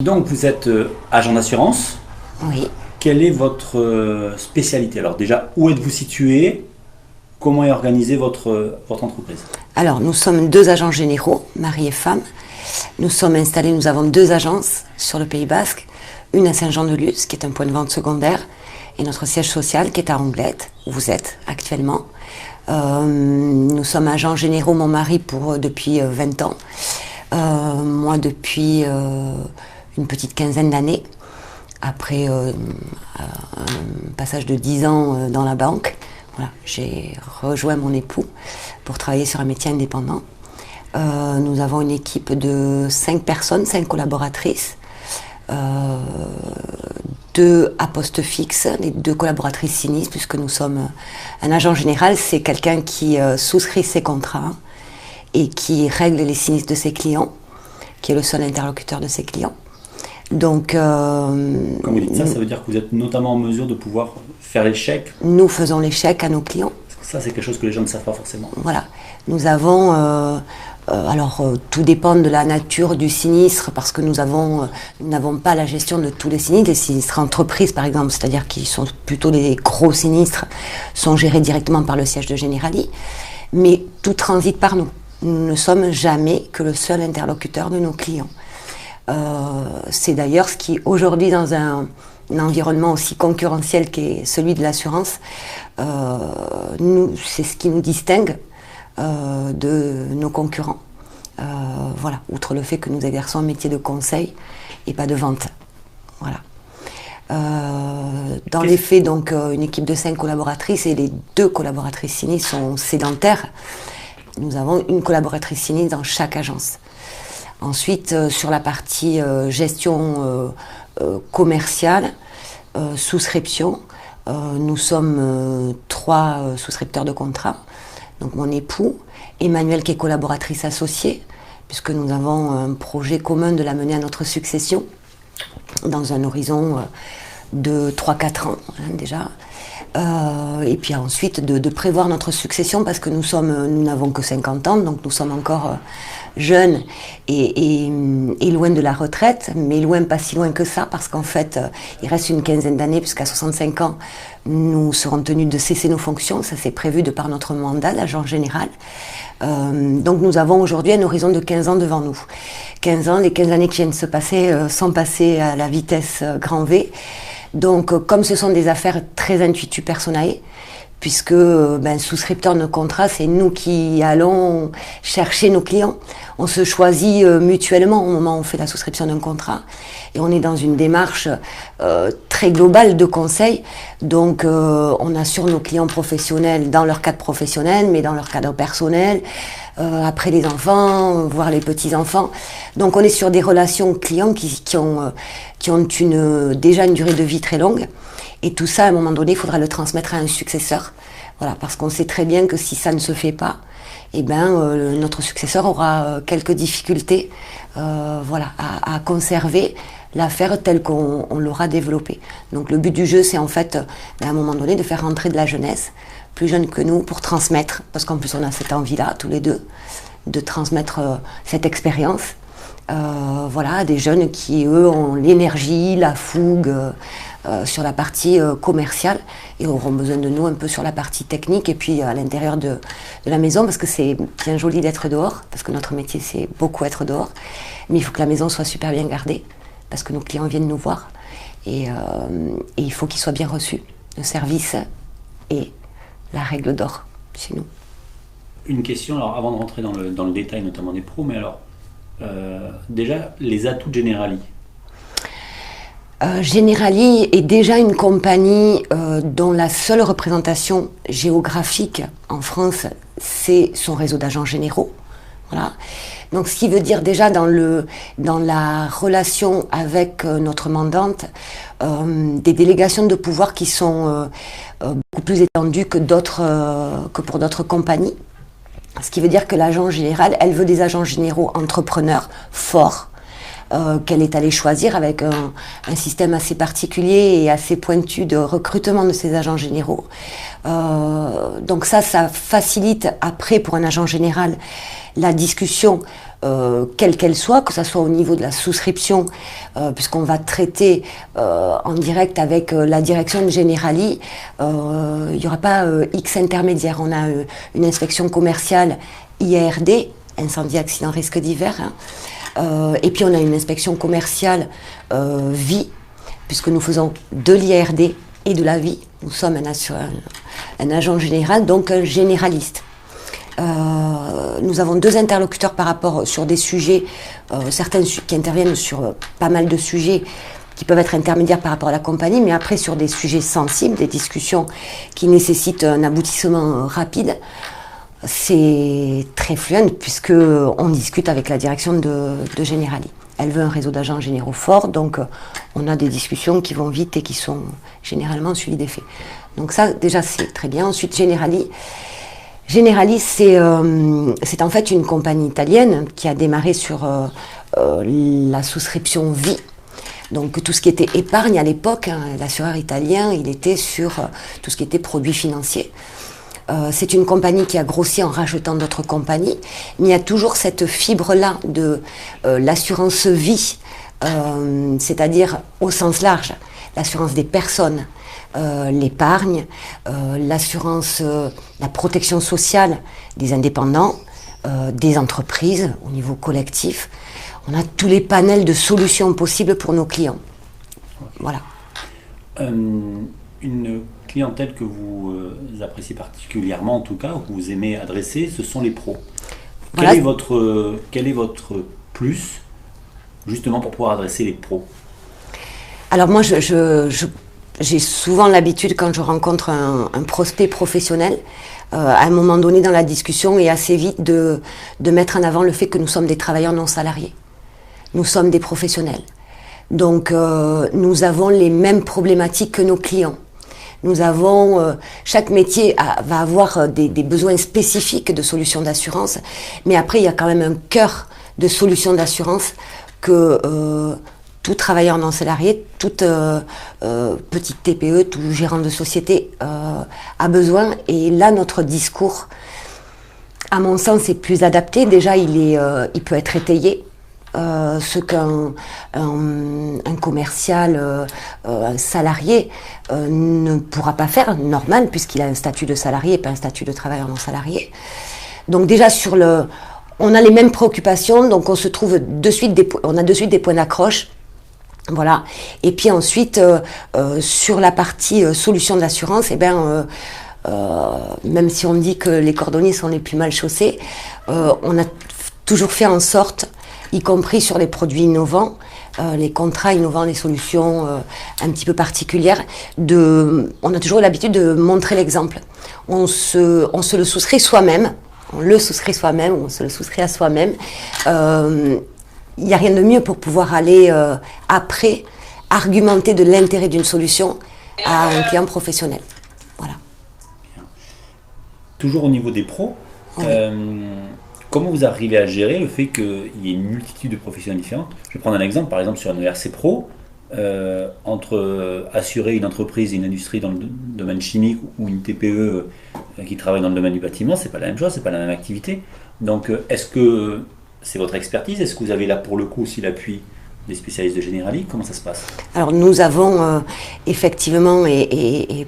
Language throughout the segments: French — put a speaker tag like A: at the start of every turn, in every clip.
A: Donc vous êtes agent d'assurance.
B: Oui.
A: Quelle est votre spécialité? Alors déjà, où êtes-vous situé? Comment est organisée votre entreprise?
B: Alors, nous sommes 2 agents généraux, mari et femme. Nous sommes installés, nous avons 2 agences sur le Pays Basque. Une à Saint-Jean-de-Luz, qui est un point de vente secondaire, et notre siège social qui est à Anglette, où vous êtes actuellement. Nous sommes agents généraux, mon mari depuis 20 ans. Moi depuis une petite quinzaine d'années. Après un passage de 10 ans dans la banque, voilà, j'ai rejoint mon époux pour travailler sur un métier indépendant. Nous avons une équipe de 5 personnes, 5 collaboratrices, 2 à poste fixe, les 2 collaboratrices sinistres, puisque nous sommes un agent général, c'est quelqu'un qui souscrit ses contrats et qui règle les sinistres de ses clients, qui est le seul interlocuteur de ses clients. Donc,
A: quand vous dites ça, ça veut dire que vous êtes notamment en mesure de pouvoir faire les chèques?
B: Nous faisons les chèques à nos clients.
A: Parce que ça, c'est quelque chose que les gens ne savent pas forcément.
B: Voilà. Nous avons... tout dépend de la nature du sinistre, parce que nous n'avons pas la gestion de tous les sinistres. Les sinistres entreprises, par exemple, c'est-à-dire qui sont plutôt des gros sinistres, sont gérés directement par le siège de Generali. Mais tout transite par nous. Nous ne sommes jamais que le seul interlocuteur de nos clients. C'est d'ailleurs ce qui, aujourd'hui, dans un environnement aussi concurrentiel qu'est celui de l'assurance, c'est ce qui nous distingue de nos concurrents. Voilà, outre le fait que nous exerçons un métier de conseil et pas de vente. Voilà. Dans les faits, donc, une équipe de 5 collaboratrices, et les 2 collaboratrices sinistres sont sédentaires. Nous avons une collaboratrice sinistre dans chaque agence. Ensuite, sur la partie gestion commerciale, souscription, nous sommes 3 souscripteurs de contrats. Donc mon époux, Emmanuel qui est collaboratrice associée, puisque nous avons un projet commun de la mener à notre succession, dans un horizon de 3-4 ans déjà. Et puis ensuite de prévoir notre succession, parce que nous n'avons que 50 ans, donc nous sommes encore jeunes et loin de la retraite, mais loin, pas si loin que ça, parce qu'en fait, il reste une quinzaine d'années, puisqu'à 65 ans, nous serons tenus de cesser nos fonctions. Ça, c'est prévu de par notre mandat d'agent général. Donc nous avons aujourd'hui un horizon de 15 ans devant nous. 15 ans, les 15 années qui viennent de se passer sont passées à la vitesse grand V. Donc, comme ce sont des affaires très intuitu personae, puisque souscripteur de contrat, c'est nous qui allons chercher nos clients. On se choisit mutuellement au moment où on fait la souscription d'un contrat, et on est dans une démarche très globale de conseil. Donc, on assure nos clients professionnels dans leur cadre professionnel, mais dans leur cadre personnel, après les enfants, voire les petits-enfants. Donc, on est sur des relations clients qui ont déjà une durée de vie très longue. Et tout ça, à un moment donné, il faudra le transmettre à un successeur. Voilà, parce qu'on sait très bien que si ça ne se fait pas, notre successeur aura quelques difficultés à conserver l'affaire telle qu'on l'aura développée. Donc le but du jeu, c'est en fait, à un moment donné, de faire rentrer de la jeunesse, plus jeune que nous, pour transmettre, parce qu'en plus on a cette envie-là, tous les deux, de transmettre cette expérience. À des jeunes qui, eux, ont l'énergie, la fougue sur la partie commerciale, et auront besoin de nous un peu sur la partie technique, et puis à l'intérieur de la maison, parce que c'est bien joli d'être dehors, parce que notre métier, c'est beaucoup être dehors, mais il faut que la maison soit super bien gardée, parce que nos clients viennent nous voir, et il faut qu'ils soient bien reçus. Le service est la règle d'or chez nous.
A: Une question, alors avant de rentrer dans le détail, notamment des pros, mais alors, déjà, les atouts de Generali.
B: Generali est déjà une compagnie dont la seule représentation géographique en France, c'est son réseau d'agents généraux. Voilà. Donc, ce qui veut dire déjà dans la relation avec notre mandante, des délégations de pouvoir qui sont beaucoup plus étendues que pour d'autres compagnies. Ce qui veut dire que l'agent général, elle veut des agents généraux entrepreneurs forts, qu'elle est allée choisir avec un système assez particulier et assez pointu de recrutement de ces agents généraux. Donc ça facilite après pour un agent général la discussion quelle qu'elle soit, que ce soit au niveau de la souscription, puisqu'on va traiter en direct avec la direction de Generali, il n'y aura pas X intermédiaires. On a une inspection commerciale IARD, incendie, accident, risque divers, hein. Et puis on a une inspection commerciale vie, puisque nous faisons de l'IARD et de la vie. Nous sommes un agent général, donc un généraliste. Nous avons 2 interlocuteurs par rapport sur des sujets, certains qui interviennent sur pas mal de sujets qui peuvent être intermédiaires par rapport à la compagnie, mais après sur des sujets sensibles, des discussions qui nécessitent un aboutissement rapide, c'est très fluent puisque on discute avec la direction de Generali. Elle veut un réseau d'agents généraux fort, donc on a des discussions qui vont vite et qui sont généralement suivies des faits. Donc ça, déjà, c'est très bien. Ensuite, Generali, c'est en fait une compagnie italienne qui a démarré sur la souscription vie. Donc tout ce qui était épargne à l'époque, hein, l'assureur italien, il était sur tout ce qui était produits financiers. C'est une compagnie qui a grossi en rachetant d'autres compagnies, mais il y a toujours cette fibre-là de l'assurance vie, c'est-à-dire au sens large, l'assurance des personnes, l'épargne, l'assurance, la protection sociale des indépendants, des entreprises au niveau collectif. On a tous les panels de solutions possibles pour nos clients. Voilà.
A: Une clientèle que vous appréciez particulièrement, en tout cas, que vous aimez adresser, ce sont les pros. Voilà. Quel est votre plus, justement, pour pouvoir adresser les pros?
B: Alors moi, j'ai souvent l'habitude, quand je rencontre un prospect professionnel, à un moment donné dans la discussion et assez vite, de mettre en avant le fait que nous sommes des travailleurs non salariés. Nous sommes des professionnels. Donc, nous avons les mêmes problématiques que nos clients. Nous avons, chaque métier va avoir des besoins spécifiques de solutions d'assurance, mais après il y a quand même un cœur de solutions d'assurance que tout travailleur non salarié, toute petite TPE, tout gérant de société a besoin. Et là, notre discours, à mon sens, est plus adapté. Déjà, il peut être étayé. Ce qu'un commercial, un salarié ne pourra pas faire, normal, puisqu'il a un statut de salarié et pas un statut de travailleur non salarié. Donc déjà on a les mêmes préoccupations, donc on se trouve on a de suite des points d'accroche. Voilà. Et puis ensuite, sur la partie solution d'assurance, même si on dit que les cordonniers sont les plus mal chaussés, on a toujours fait en sorte, y compris sur les produits innovants, les contrats innovants, les solutions un petit peu particulières, on a toujours l'habitude de montrer l'exemple. On se le souscrit soi-même, on se le souscrit à soi-même. Il n'y a rien de mieux pour pouvoir aller après argumenter de l'intérêt d'une solution à un client professionnel. Voilà.
A: Bien. Toujours au niveau des pros, oui. Comment vous arrivez à gérer le fait qu'il y ait une multitude de professionnels différents? Je vais prendre un exemple, par exemple sur un ERC Pro, entre assurer une entreprise et une industrie dans le domaine chimique ou une TPE qui travaille dans le domaine du bâtiment, c'est pas la même chose, c'est pas la même activité. Donc est-ce que c'est votre expertise? Est-ce que vous avez là pour le coup aussi l'appui des spécialistes de Generali? Comment ça se passe?
B: Alors nous avons effectivement, et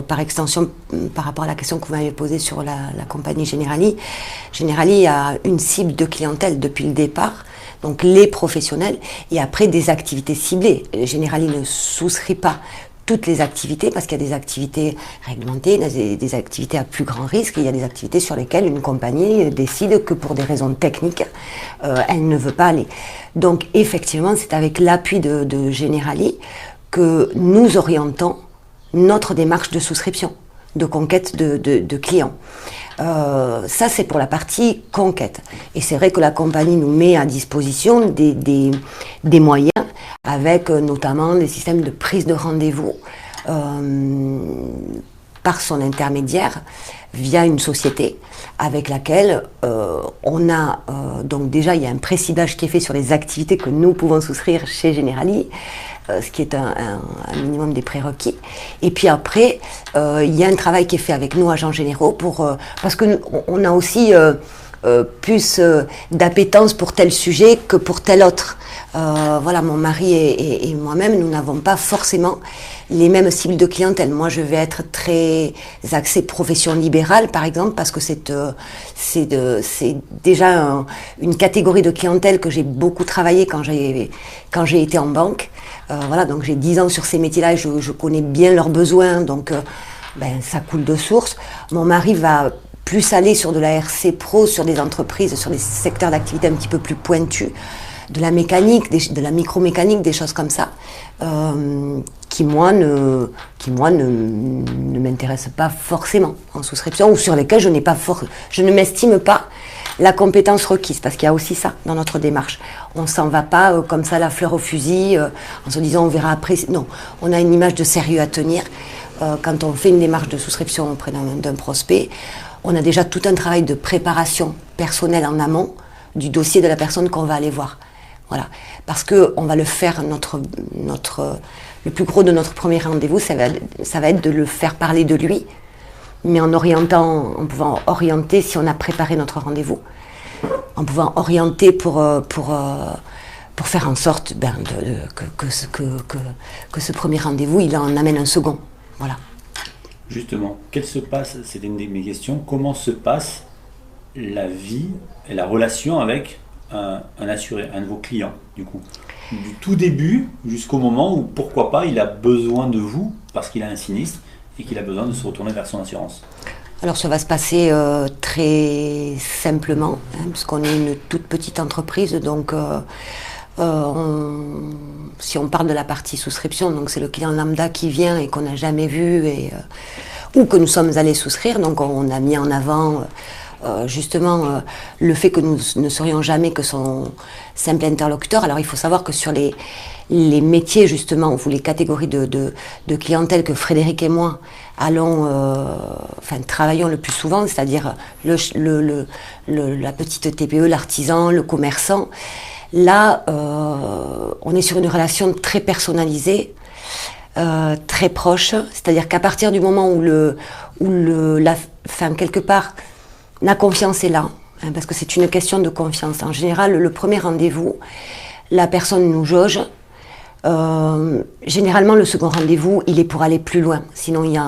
B: par extension par rapport à la question que vous m'avez posée sur la compagnie Generali a une cible de clientèle depuis le départ, donc les professionnels, et après des activités ciblées. Generali ne souscrit pas toutes les activités, parce qu'il y a des activités réglementées, il y a des activités à plus grand risque, il y a des activités sur lesquelles une compagnie décide que pour des raisons techniques, elle ne veut pas aller. Donc effectivement, c'est avec l'appui de Generali que nous orientons notre démarche de souscription, de conquête de clients. Ça, c'est pour la partie conquête. Et c'est vrai que la compagnie nous met à disposition des moyens, avec notamment des systèmes de prise de rendez-vous par son intermédiaire, via une société avec laquelle on a, donc déjà il y a un préciblage qui est fait sur les activités que nous pouvons souscrire chez Generali, ce qui est un minimum des prérequis. Et puis après, il y a un travail qui est fait avec nous, agents généraux, parce qu'on a aussi plus d'appétence pour tel sujet que pour tel autre. Voilà, mon mari et moi-même, nous n'avons pas forcément les mêmes cibles de clientèle. Moi, je vais être très axée profession libérale, par exemple, parce que c'est déjà une catégorie de clientèle que j'ai beaucoup travaillé quand j'ai été en banque. Voilà, donc j'ai 10 ans sur ces métiers-là et je connais bien leurs besoins, donc ça coule de source. Mon mari va plus aller sur de la RC Pro, sur des entreprises, sur des secteurs d'activité un petit peu plus pointus, de la mécanique, de la micromécanique, des choses comme ça, qui moi ne m'intéressent pas forcément en souscription, ou sur lesquelles je ne m'estime pas la compétence requise, parce qu'il y a aussi ça dans notre démarche. On ne s'en va pas comme ça la fleur au fusil, en se disant on verra après. Non, on a une image de sérieux à tenir. Quand on fait une démarche de souscription auprès d'un prospect, on a déjà tout un travail de préparation personnelle en amont du dossier de la personne qu'on va aller voir. Voilà, parce que on va le faire, le plus gros de notre premier rendez-vous, ça va être de le faire parler de lui, mais en pouvant orienter si on a préparé notre rendez-vous, en pouvant orienter pour faire en sorte que ce premier rendez-vous, il en amène un second. Voilà.
A: Justement, c'était une de mes questions, comment se passe la vie et la relation avec un assuré, un de vos clients, du coup, du tout début jusqu'au moment où, pourquoi pas, il a besoin de vous parce qu'il a un sinistre et qu'il a besoin de se retourner vers son assurance?
B: Alors ça va se passer très simplement, puisqu'on est une toute petite entreprise, donc si on parle de la partie souscription, donc c'est le client lambda qui vient et qu'on n'a jamais vu ou que nous sommes allés souscrire, donc on a mis en avant justement le fait que nous ne serions jamais que son simple interlocuteur. Alors il faut savoir que sur les métiers justement, ou les catégories de clientèle que Frédéric et moi travaillons le plus souvent, c'est-à-dire la petite TPE, l'artisan, le commerçant, là on est sur une relation très personnalisée, très proche, c'est-à-dire qu'à partir du moment où quelque part la confiance est là, parce que c'est une question de confiance. En général, le premier rendez-vous, la personne nous jauge. Généralement, le second rendez-vous, il est pour aller plus loin. Sinon, il y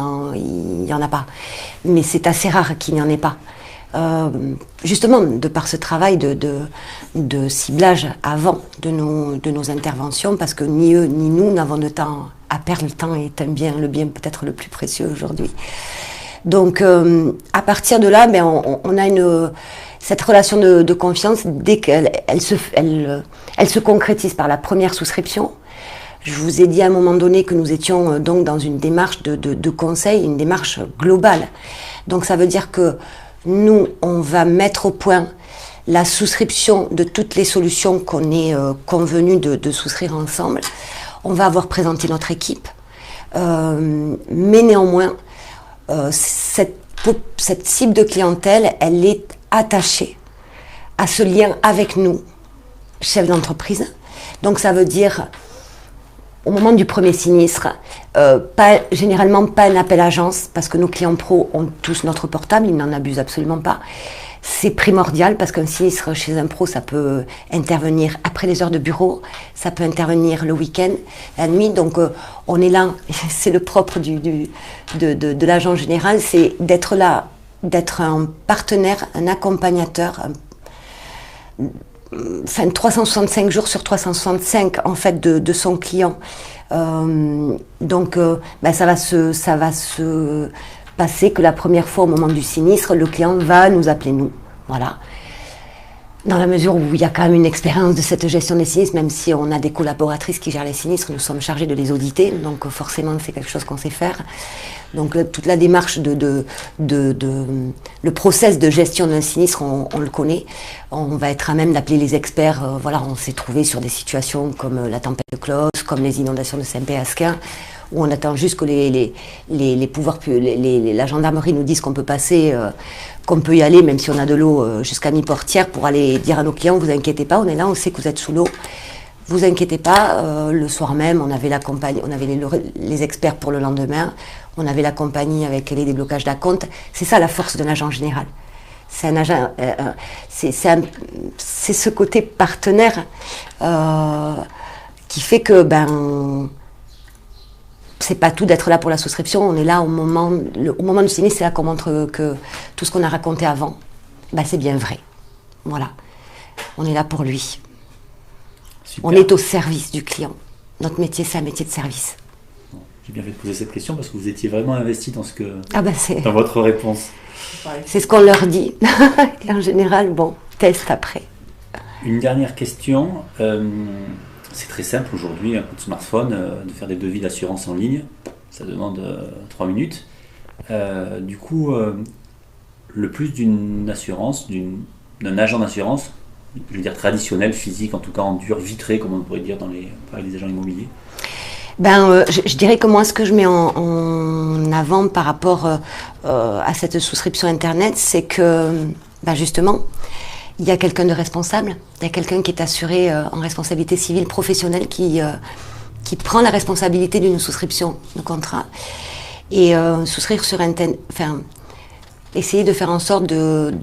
B: en a pas. Mais c'est assez rare qu'il n'y en ait pas. Justement, de par ce travail de ciblage avant de nos interventions, parce que ni eux ni nous n'avons de temps à perdre. Le temps est le bien peut-être le plus précieux aujourd'hui. Donc, à partir de là, on a cette relation de confiance dès qu'elle se concrétise par la première souscription. Je vous ai dit à un moment donné que nous étions donc dans une démarche de conseil, une démarche globale. Donc, ça veut dire que nous, on va mettre au point la souscription de toutes les solutions qu'on est convenu de souscrire ensemble. On va avoir présenté notre équipe, mais néanmoins, cette cible de clientèle, elle est attachée à ce lien avec nous, chefs d'entreprise. Donc ça veut dire, au moment du premier sinistre, généralement pas un appel agence, parce que nos clients pros ont tous notre portable, ils n'en abusent absolument pas. C'est primordial parce qu'un sinistre chez un pro, ça peut intervenir après les heures de bureau, ça peut intervenir le week-end, la nuit. Donc on est là, c'est le propre de l'agent général, c'est d'être là, d'être un partenaire, un accompagnateur, 365 jours sur 365 en fait de son client. Donc ça va se passer que la première fois au moment du sinistre, le client va nous appeler nous. Voilà. Dans la mesure où il y a quand même une expérience de cette gestion des sinistres, même si on a des collaboratrices qui gèrent les sinistres, nous sommes chargés de les auditer, donc forcément c'est quelque chose qu'on sait faire. Donc toute la démarche le process de gestion d'un sinistre, on le connaît. On va être à même d'appeler les experts. On s'est trouvé sur des situations comme la tempête de Klaus, comme les inondations de Saint-Pé-Asquin, où on attend juste que la gendarmerie nous dise qu'on peut passer, qu'on peut y aller, même si on a de l'eau jusqu'à mi-portière, pour aller dire à nos clients, vous inquiétez pas, on est là, on sait que vous êtes sous l'eau. Vous inquiétez pas, le soir même, on avait les experts pour le lendemain, on avait la compagnie avec les déblocages d'acompte. C'est ça la force d'un agent général. C'est un agent, c'est ce côté partenaire qui fait que c'est pas tout d'être là pour la souscription. On est là au moment du sinistre, c'est là qu'on montre que tout ce qu'on a raconté avant, c'est bien vrai. Voilà, on est là pour lui. Super. On est au service du client. Notre métier, c'est un métier de service.
A: J'ai bien fait de poser cette question parce que vous étiez vraiment investi dans
B: dans
A: votre réponse.
B: C'est ce qu'on leur dit. Et en général, test après.
A: Une dernière question. C'est très simple aujourd'hui, un coup de smartphone, de faire des devis d'assurance en ligne. Ça demande 3 minutes. Du coup, le plus d'une assurance, d'un agent d'assurance, je veux dire traditionnel, physique, en tout cas en dur, vitré, comme on pourrait dire par les agents immobiliers.
B: Je dirais que moi, ce que je mets en avant par rapport à cette souscription Internet, c'est que, justement, il y a quelqu'un de responsable, il y a quelqu'un qui est assuré en responsabilité civile professionnelle qui prend la responsabilité d'une souscription de contrat. Et souscrire sur Internet, essayer de faire en sorte de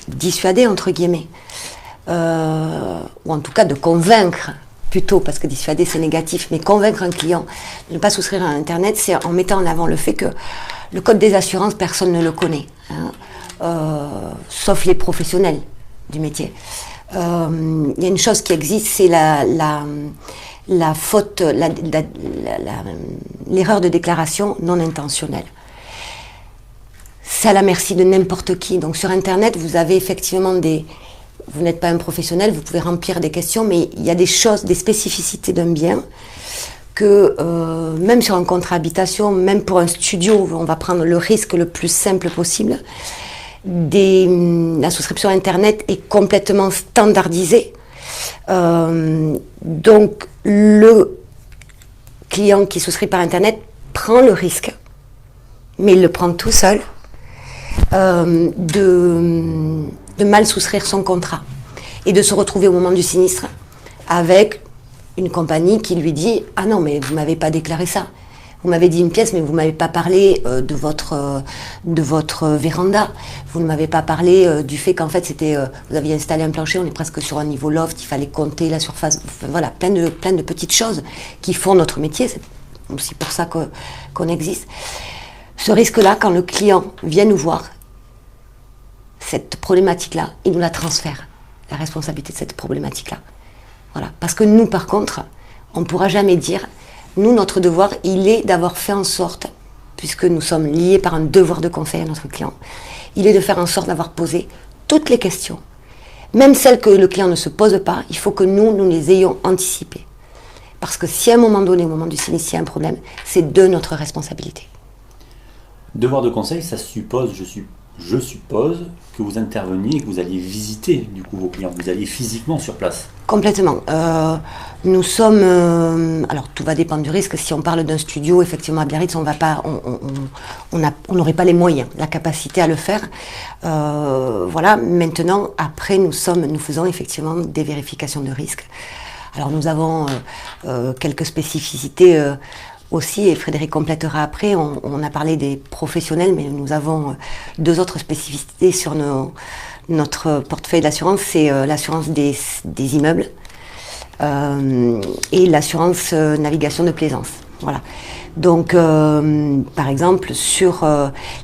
B: dissuader, entre guillemets, ou en tout cas de convaincre, plutôt, parce que dissuader c'est négatif, mais convaincre un client de ne pas souscrire à Internet, c'est en mettant en avant le fait que le code des assurances, personne ne le connaît, sauf les professionnels du métier. Il y a une chose qui existe, c'est la faute, l'erreur de déclaration non intentionnelle. C'est à la merci de n'importe qui. Donc sur Internet, vous avez effectivement vous n'êtes pas un professionnel, vous pouvez remplir des questions, mais il y a des choses, des spécificités d'un bien que même sur un contrat habitation, même pour un studio, on va prendre le risque le plus simple possible. La souscription Internet est complètement standardisée. Donc le client qui souscrit par Internet prend le risque, mais il le prend tout seul, de mal souscrire son contrat et de se retrouver au moment du sinistre avec une compagnie qui lui dit « Ah non, mais vous ne m'avez pas déclaré ça. Vous m'avez dit une pièce, mais vous ne m'avez pas parlé de votre véranda. Vous ne m'avez pas parlé du fait qu'en fait, vous aviez installé un plancher, on est presque sur un niveau loft, il fallait compter la surface. » Voilà, plein de petites choses qui font notre métier. C'est aussi pour ça qu'on existe. Ce risque-là, quand le client vient nous voir, cette problématique-là, il nous la transfère, la responsabilité de cette problématique-là. Voilà. Parce que nous, par contre, on ne pourra jamais dire, nous, notre devoir, il est d'avoir fait en sorte, puisque nous sommes liés par un devoir de conseil à notre client, il est de faire en sorte d'avoir posé toutes les questions, même celles que le client ne se pose pas, il faut que nous les ayons anticipées. Parce que si à un moment donné, au moment du sinistre, il y a un problème, c'est de notre responsabilité.
A: Devoir de conseil, ça suppose, je suppose que vous interveniez et que vous alliez visiter du coup vos clients, vous alliez physiquement sur place.
B: Complètement. Nous sommes... alors tout va dépendre du risque. Si on parle d'un studio, effectivement à Biarritz, on n'aurait pas les moyens, la capacité à le faire. Voilà. Maintenant, après, nous faisons effectivement des vérifications de risque. Alors nous avons quelques spécificités aussi, et Frédéric complétera après, on a parlé des professionnels, mais nous avons 2 autres spécificités sur notre portefeuille d'assurance, c'est l'assurance des immeubles et l'assurance navigation de plaisance. Voilà. Donc, par exemple, sur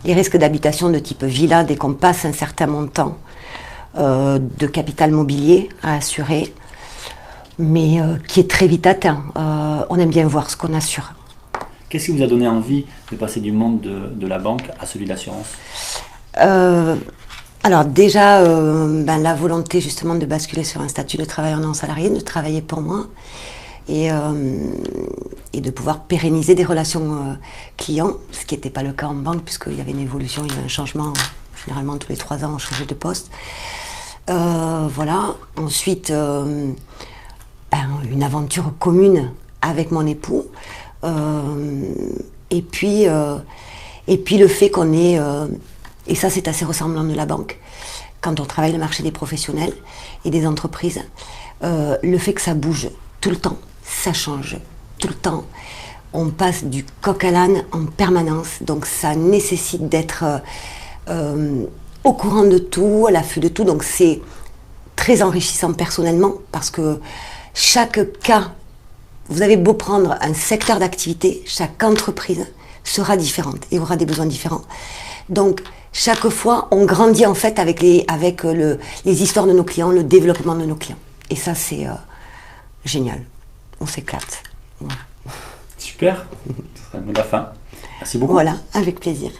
B: les risques d'habitation de type villa, dès qu'on passe un certain montant de capital mobilier à assurer, mais qui est très vite atteint, on aime bien voir ce qu'on assure.
A: Qu'est-ce qui vous a donné envie de passer du monde de la banque à celui de l'assurance ?
B: Alors déjà, la volonté justement de basculer sur un statut de travailleur non salarié, de travailler pour moi et de pouvoir pérenniser des relations clients, ce qui n'était pas le cas en banque puisqu'il y avait une évolution, il y avait un changement, généralement tous les 3 ans on changeait de poste. Voilà, ensuite une aventure commune avec mon époux. Et puis le fait qu'on ait, et ça c'est assez ressemblant de la banque, quand on travaille le marché des professionnels et des entreprises, le fait que ça bouge tout le temps, ça change tout le temps, on passe du coq à l'âne en permanence, donc ça nécessite d'être au courant de tout, à l'affût de tout. Donc c'est très enrichissant personnellement parce que chaque cas, vous avez beau prendre un secteur d'activité, chaque entreprise sera différente et aura des besoins différents. Donc chaque fois, on grandit en fait avec les histoires de nos clients, le développement de nos clients. Et ça, c'est génial. On s'éclate. Voilà.
A: Super. Ce sera le mot de la fin. Merci beaucoup.
B: Voilà, avec plaisir.